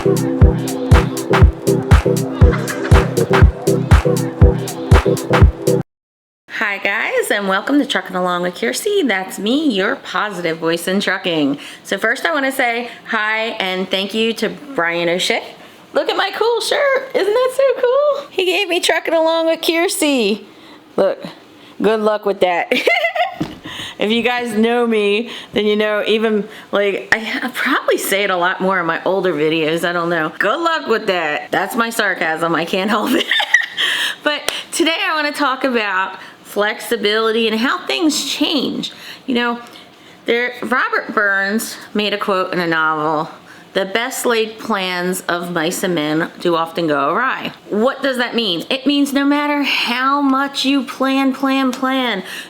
Hi guys, and welcome to Trucking Along with Kearsey. That's me, your positive voice in trucking. So first I want to say hi and thank you to Brian O'Shea. Look at my cool shirt. Isn't that so cool? He gave me Trucking Along with Kearsey. Look, good luck with that. If you guys know me, then you know even like I probably say it a lot more in my older videos. I don't know. Good luck with that. That's my sarcasm. I can't help it. But today I want to talk about flexibility and how things change. You know, Robert Burns made a quote in a novel, "The best laid plans of mice and men do often go awry." What does that mean? It means no matter how much you plan,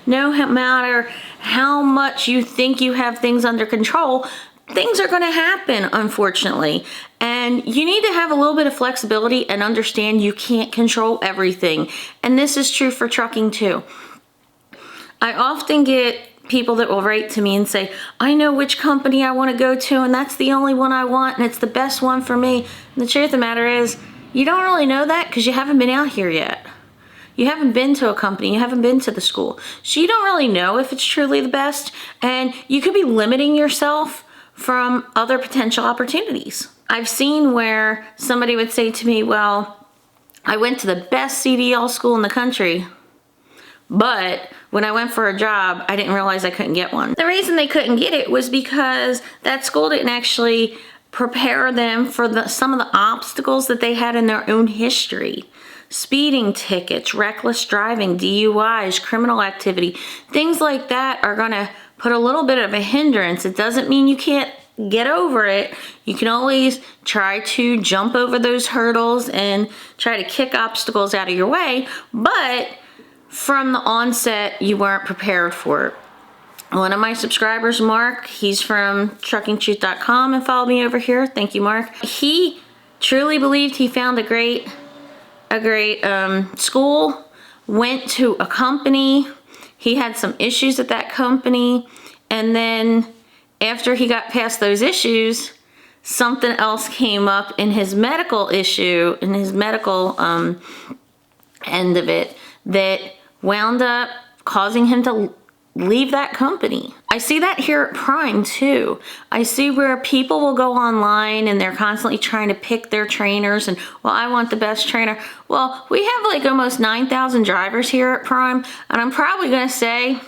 no matter how much you think you have things under control, things are going to happen, unfortunately. And you need to have a little bit of flexibility and understand you can't control everything. And this is true for trucking too. I often get people that will write to me and say, I know which company I want to go to and that's the only one I want and it's the best one for me. And the truth of the matter is, you don't really know that because you haven't been out here yet. You haven't been to a company, you haven't been to the school. So you don't really know if it's truly the best, and you could be limiting yourself from other potential opportunities. I've seen where somebody would say to me, well, I went to the best CDL school in the country, but when I went for a job, I didn't realize I couldn't get one. The reason they couldn't get it was because that school didn't actually prepare them for some of the obstacles that they had in their own history. Speeding tickets, reckless driving, DUIs, criminal activity, things like that are gonna put a little bit of a hindrance. It doesn't mean you can't get over it. You can always try to jump over those hurdles and try to kick obstacles out of your way, but from the onset, you weren't prepared for it. One of my subscribers, Mark, he's from truckingtruth.com and followed me over here. Thank you, Mark. He truly believed he found a great school, went to a company. He had some issues at that company, and then after he got past those issues, something else came up in his medical issue, in his medical end of it, that wound up causing him to leave that company. I see that here at Prime too. I see where people will go online and they're constantly trying to pick their trainers and, well, I want the best trainer. Well, we have like almost 9,000 drivers here at Prime, and I'm probably gonna say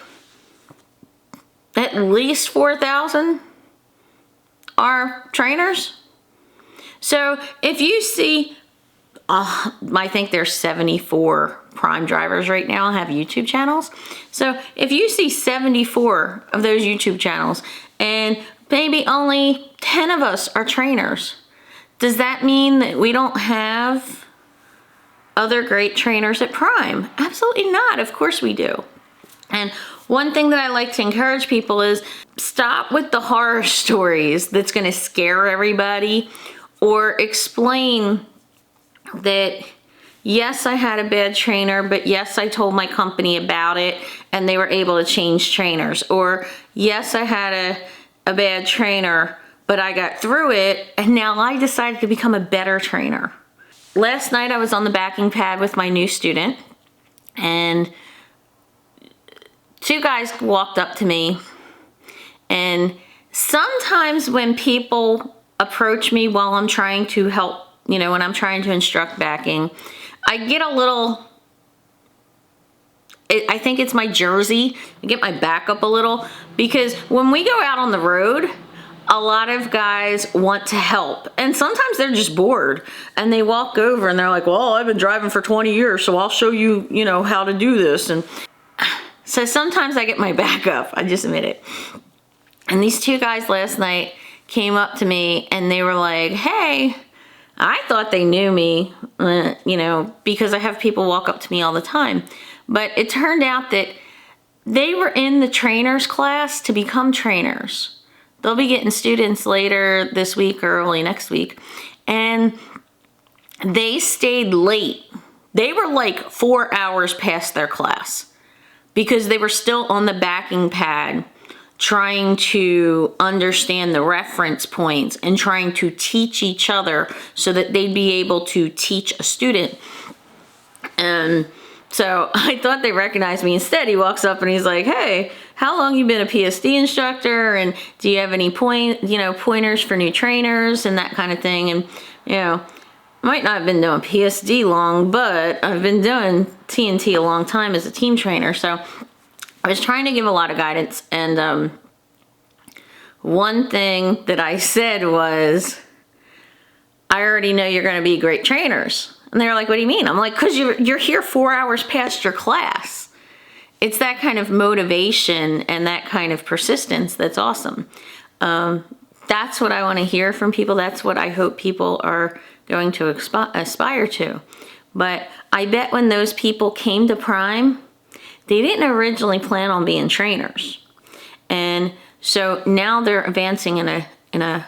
at least 4,000 are trainers. So if you see, I think there's 74 Prime drivers right now have YouTube channels. So if you see 74 of those YouTube channels and maybe only 10 of us are trainers, does that mean that we don't have other great trainers at Prime? Absolutely not. Of course we do. And one thing that I like to encourage people is stop with the horror stories that's going to scare everybody, or explain that yes, I had a bad trainer, but yes, I told my company about it and they were able to change trainers. Or yes, I had a bad trainer, but I got through it and now I decided to become a better trainer. Last night I was on the backing pad with my new student and two guys walked up to me, and sometimes when people approach me while I'm trying to help, you know, when I'm trying to instruct backing, I get a little, I think it's my jersey, I get my back up a little, because when we go out on the road, a lot of guys want to help, and sometimes they're just bored and they walk over and they're like, well, I've been driving for 20 years, so I'll show you, you know, how to do this. And so sometimes I get my back up, I just admit it. And these two guys last night came up to me and they were like, hey, I thought they knew me, you know, because I have people walk up to me all the time. But it turned out that they were in the trainers class to become trainers. They'll be getting students later this week or early next week. And they stayed late. They were like 4 hours past their class because they were still on the backing pad trying to understand the reference points and trying to teach each other so that they'd be able to teach a student. And so I thought they recognized me. Instead, he walks up and he's like, "Hey, how long you been a PSD instructor? And do you have any pointers for new trainers and that kind of thing?" And, might not have been doing PSD long, but I've been doing T&T a long time as a team trainer. So I was trying to give a lot of guidance. And one thing that I said was, "I already know you're going to be great trainers." And they were like, "What do you mean?" I'm like, "Because you're here 4 hours past your class." It's that kind of motivation and that kind of persistence that's awesome. That's what I want to hear from people. That's what I hope people are going to aspire to. But I bet when those people came to Prime, they didn't originally plan on being trainers. And so now they're advancing in a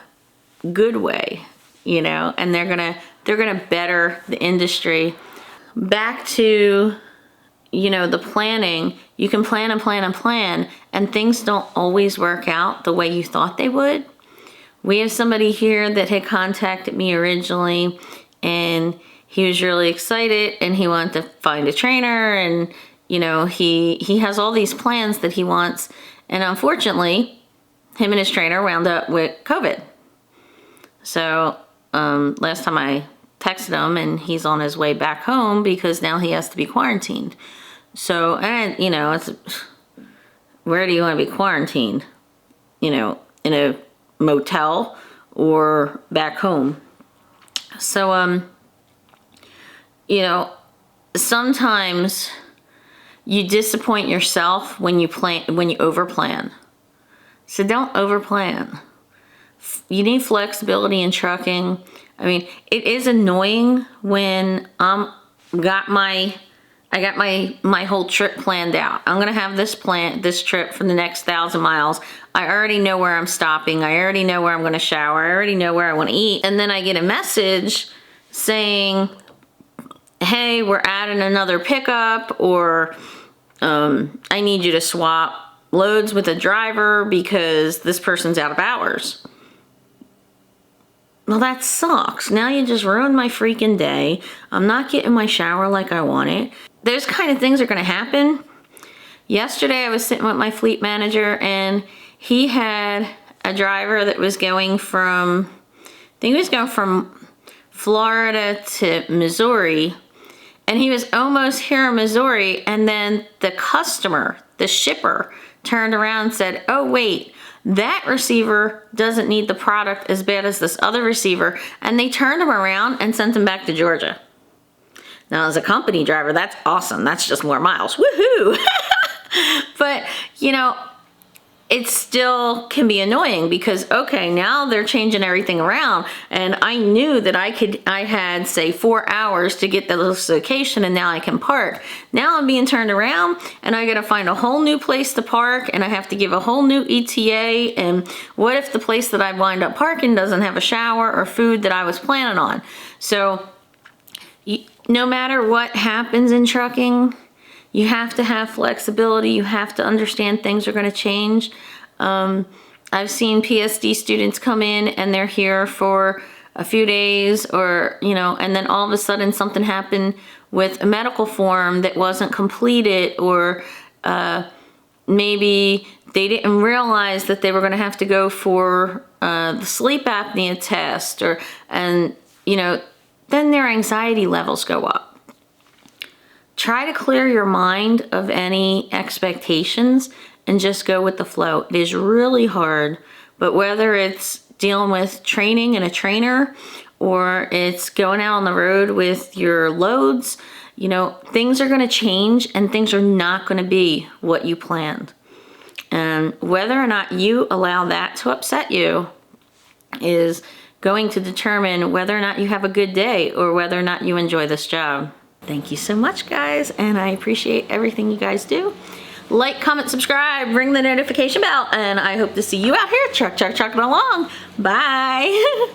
good way, and they're gonna better the industry. Back to the planning. You can plan and plan and plan, and things don't always work out the way you thought they would. We have somebody here that had contacted me originally, and he was really excited, and he wanted to find a trainer, and he has all these plans that he wants, and unfortunately, him and his trainer wound up with COVID. So last time I texted him, and he's on his way back home because now he has to be quarantined. So, and it's, where do you want to be quarantined? In a motel or back home? So, sometimes you disappoint yourself when you overplan. So don't overplan. You need flexibility in trucking. I mean, it is annoying when I got my whole trip planned out. I'm gonna have this trip for the next 1,000 miles. I already know where I'm stopping. I already know where I'm gonna shower. I already know where I want to eat. And then I get a message saying, "Hey, we're adding another pickup," or "I need you to swap loads with a driver because this person's out of hours." Well, that sucks. Now you just ruined my freaking day. I'm not getting my shower like I want it. Those kind of things are going to happen. Yesterday, I was sitting with my fleet manager, and he had a driver that was going from, I think he was going from Florida to Missouri, and he was almost here in Missouri, and then the customer, the shipper, turned around and said, "Oh, wait, that receiver doesn't need the product as bad as this other receiver," and they turned him around and sent him back to Georgia. Now, as a company driver, that's awesome. That's just more miles. Woohoo! But, it still can be annoying because, okay, now they're changing everything around, and I knew that I had, say, 4 hours to get to this location, and now I can park. Now I'm being turned around, and I gotta find a whole new place to park, and I have to give a whole new ETA, and what if the place that I wind up parking doesn't have a shower or food that I was planning on? So, no matter what happens in trucking, you have to have flexibility. You have to understand things are going to change. I've seen PSD students come in and they're here for a few days, or, and then all of a sudden something happened with a medical form that wasn't completed, or maybe they didn't realize that they were going to have to go for the sleep apnea test, then their anxiety levels go up. Try to clear your mind of any expectations and just go with the flow. It is really hard, but whether it's dealing with training and a trainer, or it's going out on the road with your loads, things are going to change, and things are not going to be what you planned. And whether or not you allow that to upset you is going to determine whether or not you have a good day or whether or not you enjoy this job. Thank you so much, guys, and I appreciate everything you guys do. Like, comment, subscribe, ring the notification bell, and I hope to see you out here trucking along. Bye.